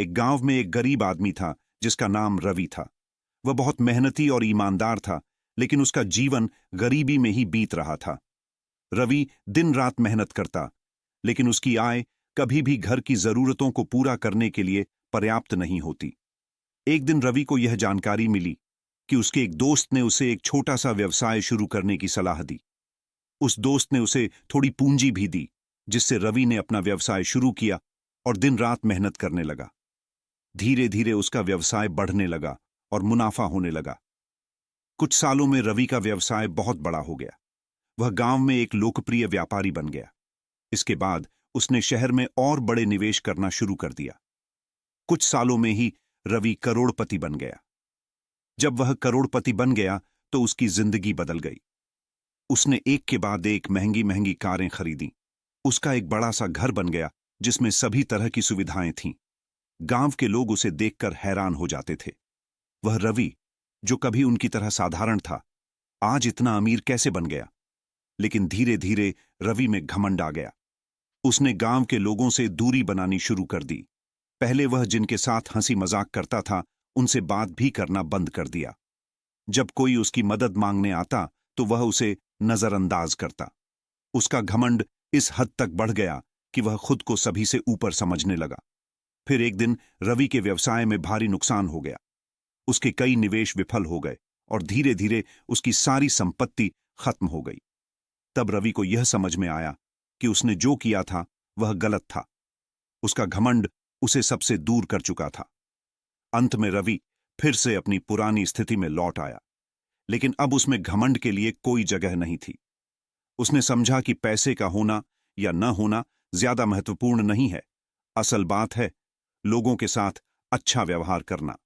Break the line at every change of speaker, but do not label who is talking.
एक गांव में एक गरीब आदमी था जिसका नाम रवि था। वह बहुत मेहनती और ईमानदार था, लेकिन उसका जीवन गरीबी में ही बीत रहा था। रवि दिन रात मेहनत करता, लेकिन उसकी आय कभी भी घर की जरूरतों को पूरा करने के लिए पर्याप्त नहीं होती। एक दिन रवि को यह जानकारी मिली कि उसके एक दोस्त ने उसे एक छोटा सा व्यवसाय शुरू करने की सलाह दी। उस दोस्त ने उसे थोड़ी पूंजी भी दी, जिससे रवि ने अपना व्यवसाय शुरू किया और दिन रात मेहनत करने लगा। धीरे धीरे उसका व्यवसाय बढ़ने लगा और मुनाफा होने लगा। कुछ सालों में रवि का व्यवसाय बहुत बड़ा हो गया। वह गांव में एक लोकप्रिय व्यापारी बन गया। इसके बाद उसने शहर में और बड़े निवेश करना शुरू कर दिया। कुछ सालों में ही रवि करोड़पति बन गया। जब वह करोड़पति बन गया तो उसकी जिंदगी बदल गई। उसने एक के बाद एक महंगी महंगी कारें खरीदी। उसका एक बड़ा सा घर बन गया जिसमें सभी तरह की सुविधाएं थीं। गांव के लोग उसे देखकर हैरान हो जाते थे। वह रवि, जो कभी उनकी तरह साधारण था, आज इतना अमीर कैसे बन गया? लेकिन धीरे धीरे रवि में घमंड आ गया। उसने गांव के लोगों से दूरी बनानी शुरू कर दी। पहले वह जिनके साथ हंसी मजाक करता था, उनसे बात भी करना बंद कर दिया। जब कोई उसकी मदद मांगने आता तो वह उसे नजरअंदाज करता। उसका घमंड इस हद तक बढ़ गया कि वह खुद को सभी से ऊपर समझने लगा। फिर एक दिन रवि के व्यवसाय में भारी नुकसान हो गया। उसके कई निवेश विफल हो गए और धीरे धीरे उसकी सारी संपत्ति खत्म हो गई। तब रवि को यह समझ में आया कि उसने जो किया था वह गलत था। उसका घमंड उसे सबसे दूर कर चुका था। अंत में रवि फिर से अपनी पुरानी स्थिति में लौट आया, लेकिन अब उसमें घमंड के लिए कोई जगह नहीं थी। उसने समझा कि पैसे का होना या न होना ज्यादा महत्वपूर्ण नहीं है। असल बात है लोगों के साथ अच्छा व्यवहार करना।